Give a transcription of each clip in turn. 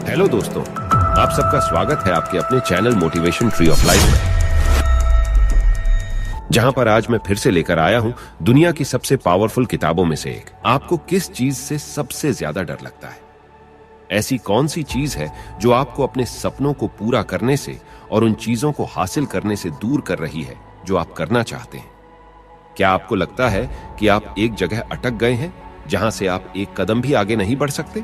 Hello दोस्तों, आप सबका स्वागत है आपके अपने channel motivation tree of life में, जहां पर आज मैं फिर से लेकर आया हूं दुनिया की सबसे पावरफुल किताबों में से एक। आपको किस चीज से सबसे ज्यादा डर लगता है? ऐसी कौन सी चीज है जो आपको अपने सपनों को पूरा करने से और उन चीजों को हासिल करने से दूर कर रही है जो आप करना चाहते हैं? क्या आपको लगता है कि आप एक जगह अटक गए हैं जहां से आप एक कदम भी आगे नहीं बढ़ सकते?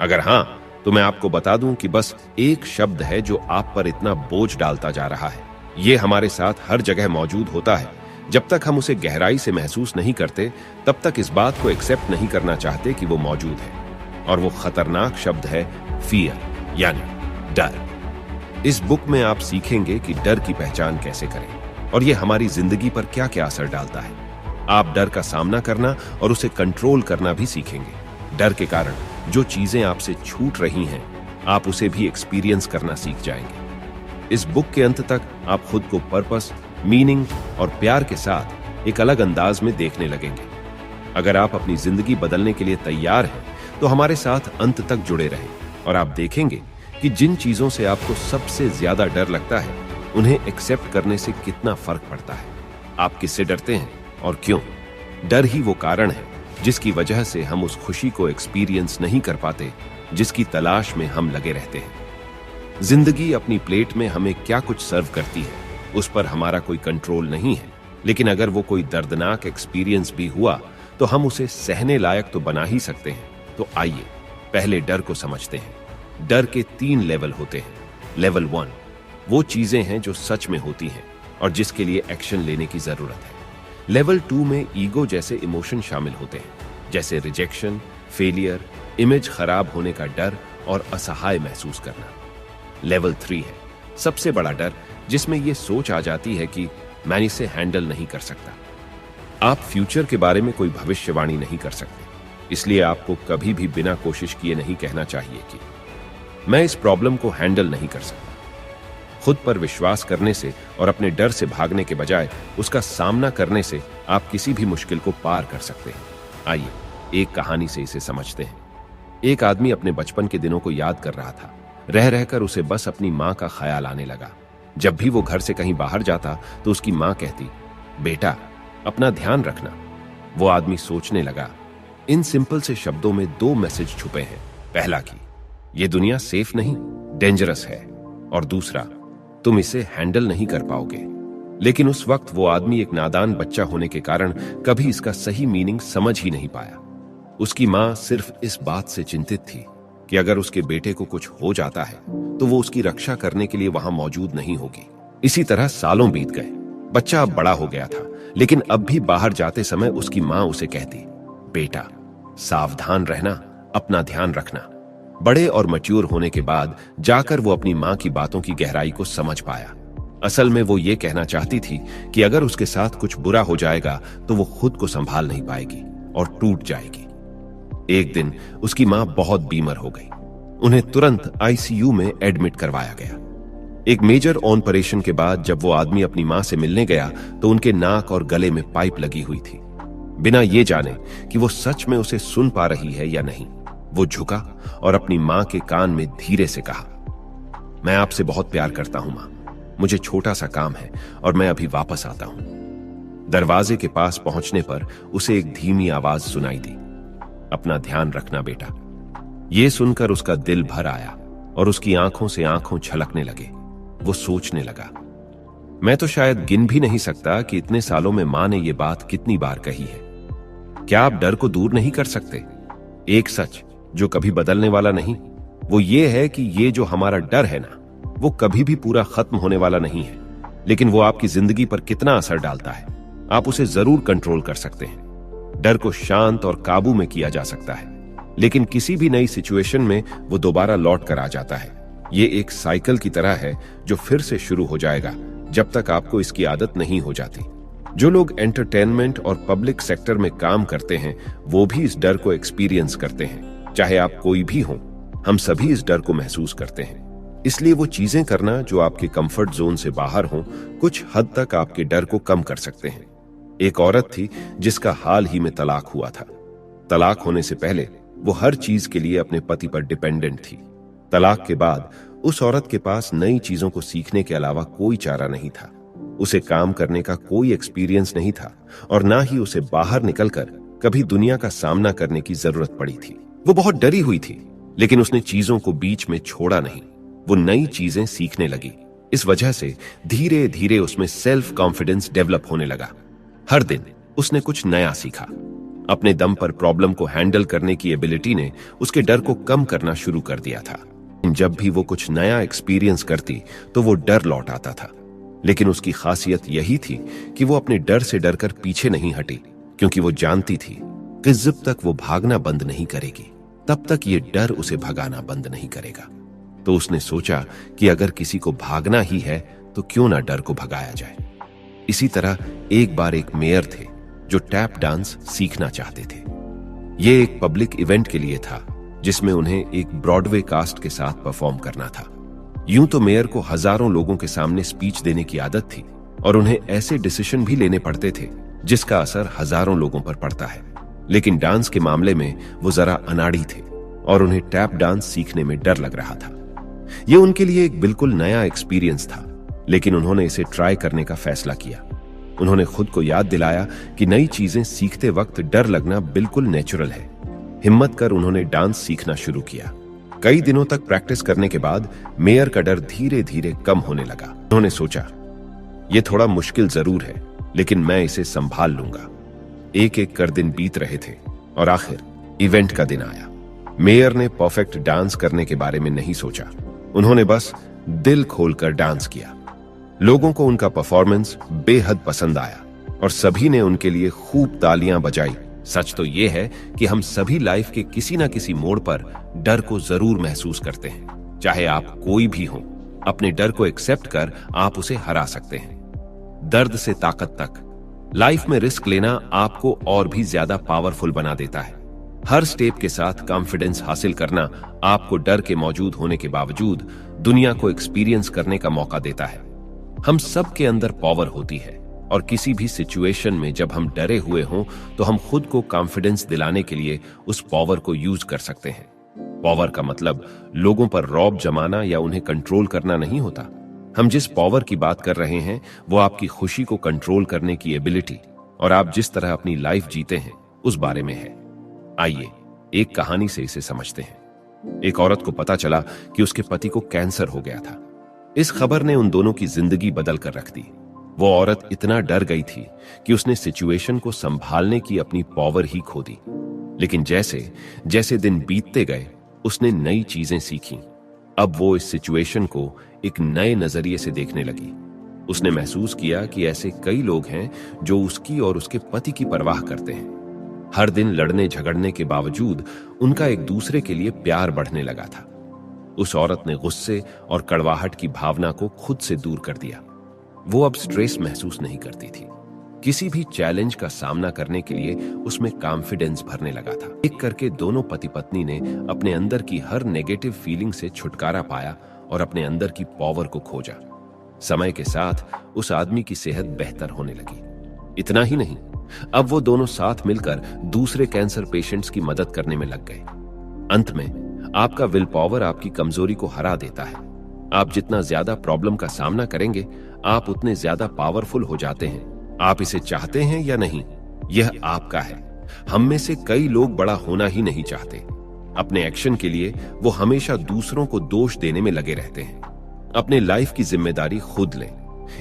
अगर हां, तो मैं आपको बता दूं कि बस एक शब्द है जो आप पर इतना बोझ डालता जा रहा है। ये हमारे साथ हर जगह मौजूद होता है। जब तक हम उसे गहराई से महसूस नहीं करते, तब तक इस बात को एक्सेप्ट नहीं करना चाहते कि वो मौजूद है। और वो खतरनाक शब्द है फियर, यानी डर। इस बुक में आप सीखेंगे कि डर की पहचान कैसे करें और ये हमारी जिंदगी पर क्या क्या असर डालता है। आप डर का सामना करना और उसे कंट्रोल करना भी सीखेंगे। डर के कारण जो चीजें आपसे छूट रही हैं, आप उसे भी एक्सपीरियंस करना सीख जाएंगे। इस बुक के अंत तक आप खुद को पर्पस, मीनिंग और प्यार के साथ एक अलग अंदाज में देखने लगेंगे। अगर आप अपनी जिंदगी बदलने के लिए तैयार हैं, तो हमारे साथ अंत तक जुड़े रहें और आप देखेंगे कि जिन चीजों से आपको सबसे ज्यादा डर लगता है, उन्हें एक्सेप्ट करने से कितना फर्क पड़ता है। आप किससे डरते हैं और क्यों? डर ही वो कारण है जिसकी वजह से हम उस खुशी को एक्सपीरियंस नहीं कर पाते जिसकी तलाश में हम लगे रहते हैं। जिंदगी अपनी प्लेट में हमें क्या कुछ सर्व करती है, उस पर हमारा कोई कंट्रोल नहीं है। लेकिन अगर वो कोई दर्दनाक एक्सपीरियंस भी हुआ, तो हम उसे सहने लायक तो बना ही सकते हैं। तो आइए पहले डर को समझते हैं। डर के 3 लेवल होते हैं। लेवल 1 वो चीजें हैं जो सच में होती हैं और जिसके लिए एक्शन लेने की जरूरत है। लेवल 2 में ईगो जैसे इमोशन शामिल होते हैं, जैसे रिजेक्शन, फेलियर, इमेज खराब होने का डर और असहाय महसूस करना। लेवल 3 है सबसे बड़ा डर, जिसमें यह सोच आ जाती है कि मैं इसे हैंडल नहीं कर सकता। आप फ्यूचर के बारे में कोई भविष्यवाणी नहीं कर सकते, इसलिए आपको कभी भी बिना कोशिश किए नहीं कहना चाहिए कि मैं इस प्रॉब्लम को हैंडल नहीं कर सकता। खुद पर विश्वास करने से और अपने डर से भागने के बजाय उसका सामना करने से आप किसी भी मुश्किल को पार कर सकते हैं। आइए एक कहानी से इसे समझते हैं। एक आदमी अपने बचपन के दिनों को याद कर रहा था। रह रहकर उसे बस अपनी माँ का ख्याल आने लगा। जब भी वो घर से कहीं बाहर जाता तो उसकी माँ कहती, बेटा अपना ध्यान रखना। वो आदमी सोचने लगा, इन सिंपल से शब्दों में 2 मैसेज छुपे हैं। पहला कि ये दुनिया सेफ नहीं, डेंजरस है, और दूसरा, तुम इसे हैंडल नहीं कर पाओगे। लेकिन उस वक्त वो आदमी एक नादान बच्चा होने के कारण कभी इसका सही मीनिंग समझ ही नहीं पाया। उसकी माँ सिर्फ इस बात से चिंतित थी कि अगर उसके बेटे को कुछ हो जाता है तो वो उसकी रक्षा करने के लिए वहां मौजूद नहीं होगी। इसी तरह सालों बीत गए। बच्चा अब बड़ा हो गया था, लेकिन अब भी बाहर जाते समय उसकी माँ उसे कहती, बेटा सावधान रहना, अपना ध्यान रखना। बड़े और मैच्योर होने के बाद जाकर वो अपनी माँ की बातों की गहराई को समझ पाया। असल में वो ये कहना चाहती थी कि अगर उसके साथ कुछ बुरा हो जाएगा तो वो खुद को संभाल नहीं पाएगी और टूट जाएगी। एक दिन उसकी माँ बहुत बीमार हो गई। उन्हें तुरंत आईसीयू में एडमिट करवाया गया। एक मेजर ऑपरेशन के बाद जब वो आदमी अपनी माँ से मिलने गया तो उनके नाक और गले में पाइप लगी हुई थी। बिना ये जाने कि वो सच में उसे सुन पा रही है या नहीं, वो झुका और अपनी माँ के कान में धीरे से कहा, मैं आपसे बहुत प्यार करता हूं माँ, मुझे छोटा सा काम है और मैं अभी वापस आता हूं। दरवाजे के पास पहुंचने पर उसे एक धीमी आवाज सुनाई दी, अपना ध्यान रखना बेटा। यह सुनकर उसका दिल भर आया और उसकी आंखों से आंखों छलकने लगे। वो सोचने लगा, मैं तो शायद गिन भी नहीं सकता कि इतने सालों में मां ने यह बात कितनी बार कही है। क्या आप डर को दूर नहीं कर सकते? एक सच जो कभी बदलने वाला नहीं, वो ये है कि ये जो हमारा डर है ना, वो कभी भी पूरा खत्म होने वाला नहीं है। लेकिन वो आपकी जिंदगी पर कितना असर डालता है, आप उसे जरूर कंट्रोल कर सकते हैं। डर को शांत और काबू में किया जा सकता है, लेकिन किसी भी नई सिचुएशन में वो दोबारा लौट कर आ जाता है। ये एक साइकिल की तरह है जो फिर से शुरू हो जाएगा जब तक आपको इसकी आदत नहीं हो जाती। जो लोग एंटरटेनमेंट और पब्लिक सेक्टर में काम करते हैं, वो भी इस डर को एक्सपीरियंस करते हैं। चाहे आप कोई भी हो, हम सभी इस डर को महसूस करते हैं। इसलिए वो चीजें करना जो आपके कंफर्ट जोन से बाहर हों, कुछ हद तक आपके डर को कम कर सकते हैं। एक औरत थी जिसका हाल ही में तलाक हुआ था। तलाक होने से पहले वो हर चीज के लिए अपने पति पर डिपेंडेंट थी। तलाक के बाद उस औरत के पास नई चीजों को सीखने के अलावा कोई चारा नहीं था। उसे काम करने का कोई एक्सपीरियंस नहीं था और ना ही उसे बाहर निकलकर कभी दुनिया का सामना करने की जरूरत पड़ी थी। वो बहुत डरी हुई थी, लेकिन उसने चीजों को बीच में छोड़ा नहीं। वो नई चीजें सीखने लगी। इस वजह से धीरे धीरे उसमें सेल्फ कॉन्फिडेंस डेवलप होने लगा। हर दिन उसने कुछ नया सीखा। अपने दम पर प्रॉब्लम को हैंडल करने की एबिलिटी ने उसके डर को कम करना शुरू कर दिया था। जब भी वो कुछ नया एक्सपीरियंस करती तो वो डर लौट आता था, लेकिन उसकी खासियत यही थी कि वो अपने डर से डरकर पीछे नहीं हटी, क्योंकि वो जानती थी कि जब तक वो भागना बंद नहीं करेगी तब तक ये डर उसे भगाना बंद नहीं करेगा। तो उसने सोचा कि अगर किसी को भागना ही है तो क्यों ना डर को भगाया जाए। इसी तरह एक बार एक मेयर थे जो टैप डांस सीखना चाहते थे। ये एक पब्लिक इवेंट के लिए था जिसमें उन्हें एक ब्रॉडवे कास्ट के साथ परफॉर्म करना था। यूं तो मेयर को हजारों लोगों के सामने स्पीच देने की आदत थी और उन्हें ऐसे डिसीजन भी लेने पड़ते थे जिसका असर हजारों लोगों पर पड़ता है, लेकिन डांस के मामले में वो जरा अनाड़ी थे और उन्हें टैप डांस सीखने में डर लग रहा था। ये उनके लिए एक बिल्कुल नया एक्सपीरियंस था, लेकिन उन्होंने इसे ट्राई करने का फैसला किया। उन्होंने खुद को याद दिलाया कि नई चीजें सीखते वक्त डर लगना बिल्कुल नेचुरल है। हिम्मत कर उन्होंने डांस सीखना शुरू किया। कई दिनों तक प्रैक्टिस करने के बाद मेयर का डर धीरे धीरे कम होने लगा। उन्होंने सोचा, यह थोड़ा मुश्किल जरूर है, लेकिन मैं इसे संभाल लूंगा। एक एक कर दिन बीत रहे थे और आखिर इवेंट का दिन आया। मेयर ने परफेक्ट डांस करने के बारे में नहीं सोचा, उन्होंने बस दिल खोलकर डांस किया। लोगों को उनका परफॉर्मेंस बेहद पसंद आया और सभी ने उनके लिए खूब तालियां बजाई। सच तो यह है कि हम सभी लाइफ के किसी ना किसी मोड़ पर डर को जरूर महसूस करते हैं। चाहे आप कोई भी हो, अपने डर को एक्सेप्ट कर आप उसे हरा सकते हैं। दर्द से ताकत तक, लाइफ में रिस्क लेना आपको और भी ज्यादा पावरफुल बना देता है। हर स्टेप के साथ कॉन्फिडेंस हासिल करना आपको डर के मौजूद होने के बावजूद दुनिया को एक्सपीरियंस करने का मौका देता है। हम सब के अंदर पावर होती है और किसी भी सिचुएशन में जब हम डरे हुए हों तो हम खुद को कॉन्फिडेंस दिलाने के लिए उस पावर को यूज कर सकते हैं। पावर का मतलब लोगों पर रौब जमाना या उन्हें कंट्रोल करना नहीं होता। हम जिस पावर की बात कर रहे हैं वो आपकी खुशी को कंट्रोल करने की एबिलिटी और आप जिस तरह अपनी लाइफ जीते हैं उस बारे में है। आइए एक कहानी से इसे समझते हैं। एक औरत को पता चला कि उसके पति को कैंसर हो गया था। इस खबर ने उन दोनों की जिंदगी बदल कर रख दी। वो औरत इतना डर गई थी कि उसने सिचुएशन को संभालने की अपनी पावर ही खो दी। लेकिन जैसे जैसे दिन बीतते गए उसने नई चीजें सीखी। अब वो इस सिचुएशन को एक नए नजरिए से देखने लगी। उसने महसूस किया कि ऐसे कई लोग हैं जो उसकी और उसके पति की परवाह करते हैं। हर दिन लड़ने झगड़ने के बावजूद उनका एक दूसरे के लिए प्यार बढ़ने लगा था। उस औरत ने गुस्से और कड़वाहट की भावना को खुद से दूर कर दिया। वो अब स्ट्रेस महसूस नहीं करती थी। किसी भी चैलेंज का सामना करने के लिए उसमें कॉन्फिडेंस भरने लगा था। एक करके दोनों पति पत्नी ने अपने अंदर की हर नेगेटिव फीलिंग से छुटकारा पाया और अपने अंदर की पावर को खोजा। समय के साथ उस आदमी की सेहत बेहतर होने लगी। इतना ही नहीं, अब वो दोनों साथ मिलकर दूसरे कैंसर पेशेंट्स की मदद करने में लग गए। अंत में आपका विल पावर आपकी कमजोरी को हरा देता है। आप जितना ज्यादा प्रॉब्लम का सामना करेंगे आप उतने ज्यादा पावरफुल हो जाते हैं। आप इसे चाहते हैं या नहीं, यह आपका है। हम में से कई लोग बड़ा होना ही नहीं चाहते। अपने एक्शन के लिए वो हमेशा दूसरों को दोष देने में लगे रहते हैं। अपने लाइफ की जिम्मेदारी खुद लें।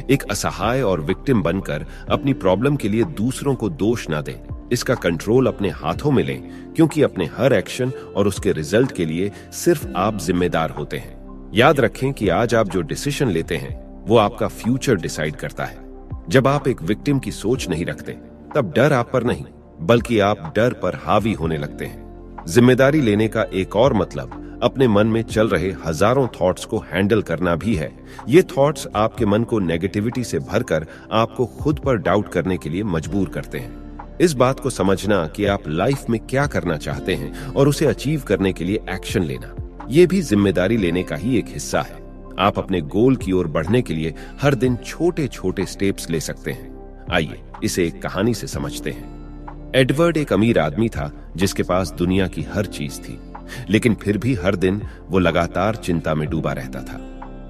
एक असहाय और विक्टिम बनकर अपनी प्रॉब्लम के लिए दूसरों को दोष ना दें। इसका कंट्रोल अपने हाथों में लें, क्योंकि अपने हर एक्शन और उसके रिजल्ट के लिए सिर्फ आप जिम्मेदार होते हैं। याद रखें कि आज आप जो डिसीजन लेते हैं वो आपका फ्यूचर डिसाइड करता है। जब आप एक विक्टिम की सोच नहीं रखते तब डर आप पर नहीं बल्कि आप डर पर हावी होने लगते हैं। जिम्मेदारी लेने का एक और मतलब अपने मन में चल रहे हजारों थॉट्स को हैंडल करना भी है। ये थॉट्स आपके मन को नेगेटिविटी से भरकर आपको खुद पर डाउट करने के लिए मजबूर करते हैं। इस बात को समझना कि आप लाइफ में क्या करना चाहते हैं और उसे अचीव करने के लिए एक्शन लेना, यह भी जिम्मेदारी लेने का ही एक हिस्सा है। आप अपने गोल की ओर बढ़ने के लिए हर दिन छोटे छोटे स्टेप्स ले सकते हैं। आइए इसे एक कहानी से समझते हैं। एडवर्ड एक अमीर आदमी था जिसके पास दुनिया की हर चीज थी। लेकिन फिर भी हर दिन वो लगातार चिंता में डूबा रहता था।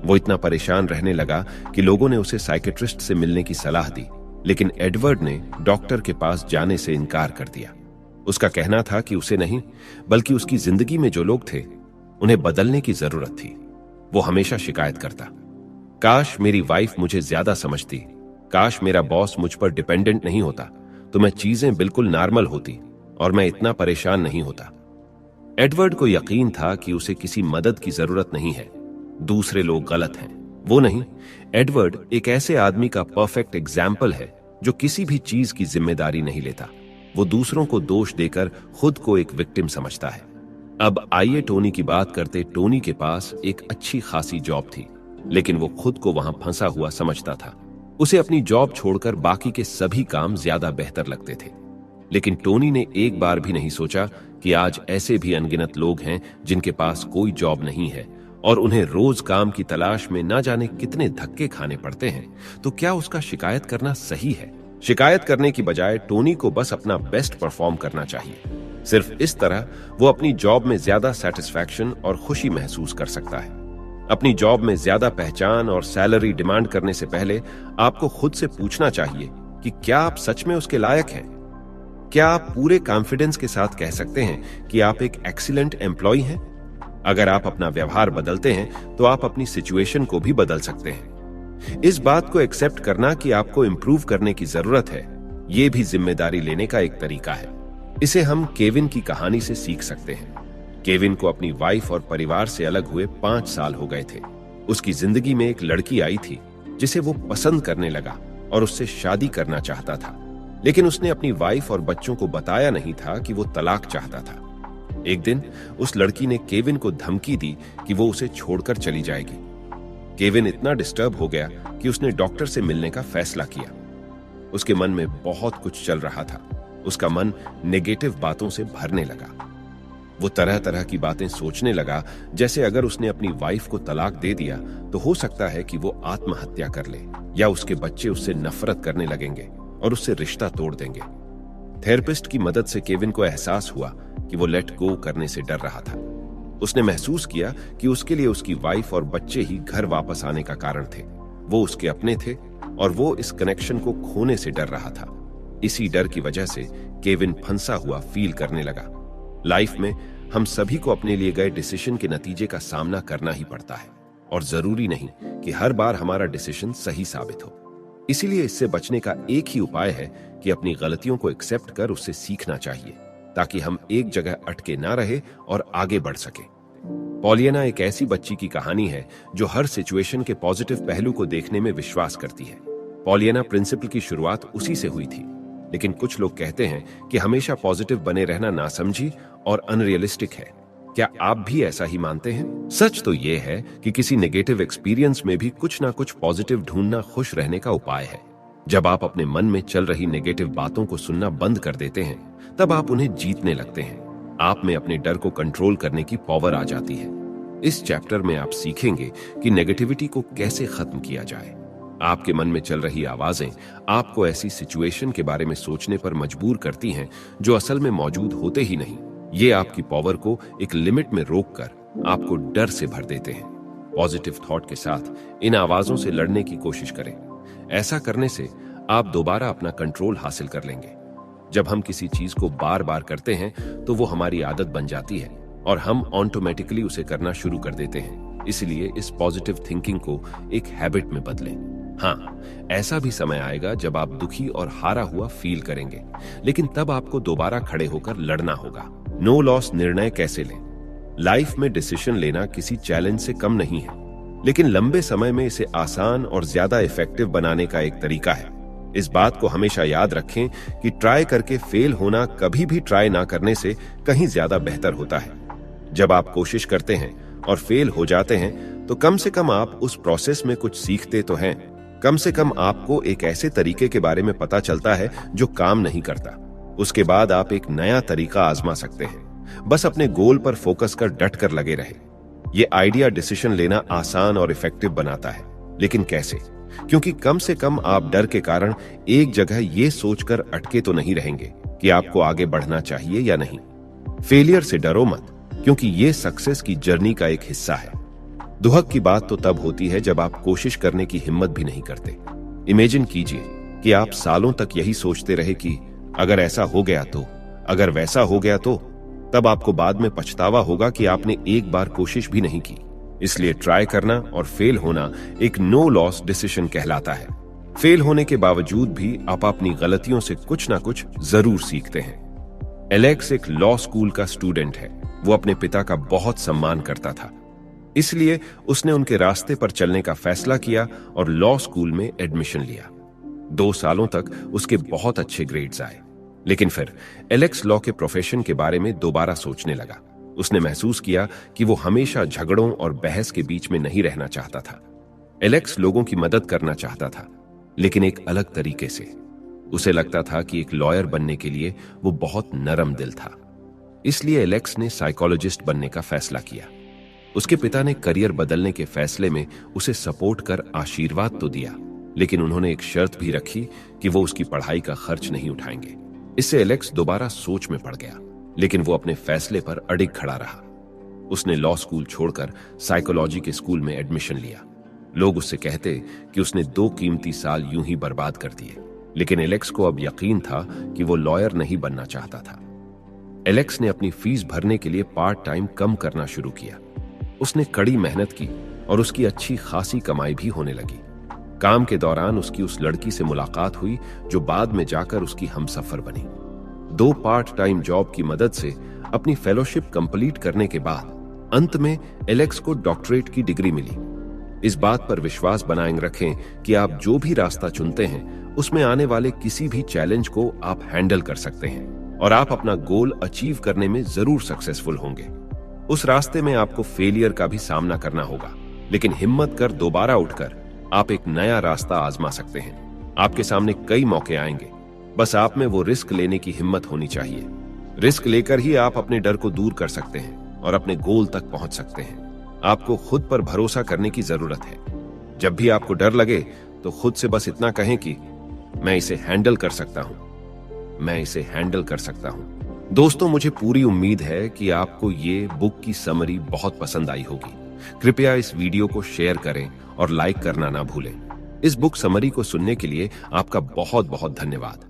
वो इतना परेशान रहने लगा कि लोगों ने उसे साइकेट्रिस्ट से मिलने की सलाह दी, लेकिन एडवर्ड ने डॉक्टर के पास जाने से इनकार कर दिया। उसका कहना था कि उसे नहीं, बल्कि उसकी जिंदगी में जो लोग थे उन्हें बदलने की जरूरत थी। वो हमेशा शिकायत करता, काश मेरी वाइफ मुझे ज्यादा समझती, काश मेरा बॉस मुझ पर डिपेंडेंट नहीं होता तो मैं चीजें बिल्कुल नॉर्मल होती और मैं इतना परेशान नहीं होता। एडवर्ड को यकीन था कि उसे किसी मदद की जरूरत नहीं है, दूसरे लोग गलत हैं, वो नहीं। एडवर्ड एक ऐसे आदमी का परफेक्ट एग्जाम्पल है जो किसी भी चीज की जिम्मेदारी नहीं लेता। वो दूसरों को दोष देकर खुद को एक विक्टिम समझता है। अब आइए टोनी की बात करते। टोनी के पास एक अच्छी खासी जॉब थी, लेकिन वो खुद को वहां फंसा हुआ समझता था। उसे अपनी जॉब छोड़कर बाकी के सभी काम ज्यादा बेहतर लगते थे। लेकिन टोनी ने एक बार भी नहीं सोचा कि आज ऐसे भी अनगिनत लोग हैं जिनके पास कोई जॉब नहीं है और उन्हें रोज काम की तलाश में ना जाने कितने धक्के खाने पड़ते हैं। तो क्या उसका शिकायत करना सही है? शिकायत करने की बजाय टोनी को बस अपना बेस्ट परफॉर्म करना चाहिए। सिर्फ इस तरह वो अपनी जॉब में ज्यादा सेटिस्फैक्शन और खुशी महसूस कर सकता है। अपनी जॉब में ज्यादा पहचान और सैलरी डिमांड करने से पहले आपको खुद से पूछना चाहिए कि क्या आप सच में उसके लायक हैं? क्या आप पूरे कॉन्फिडेंस के साथ कह सकते हैं कि आप एक एक्सीलेंट एम्प्लॉय हैं? अगर आप अपना व्यवहार बदलते हैं तो आप अपनी सिचुएशन को भी बदल सकते हैं। इस बात को एक्सेप्ट करना कि आपको इंप्रूव करने की जरूरत है, यह भी जिम्मेदारी लेने का एक तरीका है। इसे हम केविन की कहानी से सीख सकते हैं। केविन को अपनी वाइफ और परिवार से अलग हुए 5 साल हो गए थे। उसकी जिंदगी में एक लड़की आई थी जिसे वो पसंद करने लगा और उससे शादी करना चाहता था, लेकिन उसने अपनी वाइफ और बच्चों को बताया नहीं था कि वो तलाक चाहता था। एक दिन उस लड़की ने केविन को धमकी दी कि वो उसे छोड़कर चली जाएगी। केविन इतना डिस्टर्ब हो गया कि उसने डॉक्टर से मिलने का फैसला किया। उसके मन में बहुत कुछ चल रहा था। उसका मन नेगेटिव बातों से भरने लगा। वो तरह तरह की बातें सोचने लगा, जैसे अगर उसने अपनी वाइफ को तलाक दे दिया तो हो सकता है कि वो आत्महत्या कर ले, या उसके बच्चे उससे नफरत करने लगेंगे और उससे रिश्ता तोड़ देंगे। थेरेपिस्ट की मदद से केविन को एहसास हुआ कि वो लेट गो करने से डर रहा था। उसने महसूस किया कि उसके लिए उसकी वाइफ और बच्चे ही घर वापस आने का कारण थे। वो उसके अपने थे और वो इस कनेक्शन को खोने से डर रहा था। इसी डर की वजह से केविन फंसा हुआ फील करने लगा। लाइफ में हम सभी को अपने लिए गए डिसीजन के नतीजे का सामना करना ही पड़ता है और जरूरी नहीं कि हर बार हमारा डिसीजन सही साबित हो। इसीलिए इससे बचने का एक ही उपाय है कि अपनी गलतियों को एक्सेप्ट कर उससे सीखना चाहिए, ताकि हम एक जगह अटके ना रहे और आगे बढ़ सके। पॉलियाना एक ऐसी बच्ची की कहानी है जो हर सिचुएशन के पॉजिटिव पहलू को देखने में विश्वास करती है। पॉलियाना प्रिंसिपल की शुरुआत उसी से हुई थी, लेकिन कुछ लोग कहते हैं कि हमेशा पॉजिटिव बने रहना नासमझी और अनरियलिस्टिक है। क्या आप भी ऐसा ही मानते हैं? सच तो यह है कि किसी नेगेटिव एक्सपीरियंस में भी कुछ ना कुछ पॉजिटिव ढूंढना खुश रहने का उपाय है। जब आप अपने मन में चल रही नेगेटिव बातों को सुनना बंद कर देते हैं, तब आप उन्हें जीतने लगते हैं। आप में अपने डर को कंट्रोल करने की पावर आ जाती है। इस चैप्टर में आप सीखेंगे कि नेगेटिविटी को कैसे खत्म किया जाए। आपके मन में चल रही आवाजें आपको ऐसी सिचुएशन के बारे में सोचने पर मजबूर करती हैं जो असल में मौजूद होते ही नहीं। ये आपकी पावर को एक लिमिट में रोककर आपको डर से भर देते हैं। पॉजिटिव थॉट के साथ इन आवाजों से लड़ने की कोशिश करें। ऐसा करने से आप दोबारा अपना कंट्रोल हासिल कर लेंगे। जब हम किसी चीज को बार बार करते हैं तो वो हमारी आदत बन जाती है और हम ऑटोमेटिकली उसे करना शुरू कर देते हैं। इसलिए इस पॉजिटिव थिंकिंग को एक हैबिट में बदलें। हाँ, ऐसा भी समय आएगा जब आप दुखी और हारा हुआ फील करेंगे, लेकिन तब आपको दोबारा खड़े होकर लड़ना होगा। नो लॉस निर्णय कैसे लें? लाइफ में डिसीजन लेना किसी चैलेंज से कम नहीं है, लेकिन लंबे समय में इसे आसान और ज्यादा इफेक्टिव बनाने का एक तरीका है। इस बात को हमेशा याद रखें कि ट्राई करके फेल होना कभी भी ट्राई ना करने से कहीं ज्यादा बेहतर होता है। जब आप कोशिश करते हैं और फेल हो जाते हैं तो कम से कम आप उस प्रोसेस में कुछ सीखते तो हैं। कम से कम आपको एक ऐसे तरीके के बारे में पता चलता है जो काम नहीं करता। उसके बाद आप एक नया तरीका आजमा सकते हैं। बस अपने गोल पर फोकस कर डट कर लगे रहे। ये आइडिया डिसीजन लेना आसान और इफेक्टिव बनाता है। लेकिन कैसे? क्योंकि कम से कम आप डर के कारण एक जगह ये सोचकर अटके तो नहीं रहेंगे कि आपको आगे बढ़ना चाहिए या नहीं। फेलियर से डरो मत, क्योंकि ये सक्सेस की जर्नी का एक हिस्सा है। दुहक की बात तो तब होती है जब आप कोशिश करने की हिम्मत भी नहीं करते। इमेजिन कीजिए कि आप सालों तक यही सोचते रहे कि अगर ऐसा हो गया तो, अगर वैसा हो गया तो, तब आपको बाद में पछतावा होगा कि आपने एक बार कोशिश भी नहीं की। इसलिए ट्राई करना और फेल होना एक नो लॉस डिसीजन कहलाता है। फेल होने के बावजूद भी आप अपनी गलतियों से कुछ ना कुछ जरूर सीखते हैं। एलेक्स एक लॉ स्कूल का स्टूडेंट है। वो अपने पिता का बहुत सम्मान करता था, इसलिए उसने उनके रास्ते पर चलने का फैसला किया और लॉ स्कूल में एडमिशन लिया। 2 सालों तक उसके बहुत अच्छे ग्रेड्स आए, लेकिन फिर एलेक्स लॉ के प्रोफेशन के बारे में दोबारा सोचने लगा। उसने महसूस किया कि वो हमेशा झगड़ों और बहस के बीच में नहीं रहना चाहता था। एलेक्स लोगों की मदद करना चाहता था, लेकिन एक अलग तरीके से। उसे लगता था कि एक लॉयर बनने के लिए वो बहुत नरम दिल था। इसलिए एलेक्स ने साइकोलॉजिस्ट बनने का फैसला किया। उसके पिता ने करियर बदलने के फैसले में उसे सपोर्ट कर आशीर्वाद तो दिया, लेकिन उन्होंने एक शर्त भी रखी कि वो उसकी पढ़ाई का खर्च नहीं उठाएंगे। इससे एलेक्स दोबारा सोच में पड़ गया, लेकिन वो अपने फैसले पर अडिग खड़ा रहा। उसने लॉ स्कूल छोड़कर साइकोलॉजी के स्कूल में एडमिशन लिया। लोग उससे कहते कि उसने 2 कीमती साल यूं ही बर्बाद कर दिए, लेकिन एलेक्स को अब यकीन था कि वो लॉयर नहीं बनना चाहता था। एलेक्स ने अपनी फीस भरने के लिए पार्ट टाइम कम करना शुरू किया। उसने कड़ी मेहनत की और उसकी अच्छी खासी कमाई भी होने लगी। काम के दौरान उसकी उस लड़की से मुलाकात हुई जो बाद में जाकर उसकी हमसफर बनी। 2 पार्ट टाइम जॉब की मदद से अपनी फेलोशिप कंप्लीट करने के बाद अंत में एलेक्स को डॉक्टरेट की डिग्री मिली। इस बात पर विश्वास बनाए रखें कि आप जो भी रास्ता चुनते हैं उसमें आने वाले किसी भी चैलेंज को आप हैंडल कर सकते हैं और आप अपना गोल अचीव करने में जरूर सक्सेसफुल होंगे। उस रास्ते में आपको फेलियर का भी सामना करना होगा, लेकिन हिम्मत कर दोबारा उठकर आप एक नया रास्ता आजमा सकते हैं। आपके सामने कई मौके आएंगे, बस आप में वो रिस्क लेने की हिम्मत होनी चाहिए। रिस्क लेकर ही आप अपने डर को दूर कर सकते हैं और अपने गोल तक पहुंच सकते हैं। आपको खुद पर भरोसा करने की जरूरत है। जब भी आपको डर लगे तो खुद से बस इतना कहें कि मैं इसे हैंडल कर सकता हूं, मैं इसे हैंडल कर सकता हूं। दोस्तों, मुझे पूरी उम्मीद है कि आपको ये बुक की समरी बहुत पसंद आई होगी। कृपया इस वीडियो को शेयर करें और लाइक करना ना भूलें। इस बुक समरी को सुनने के लिए आपका बहुत बहुत धन्यवाद।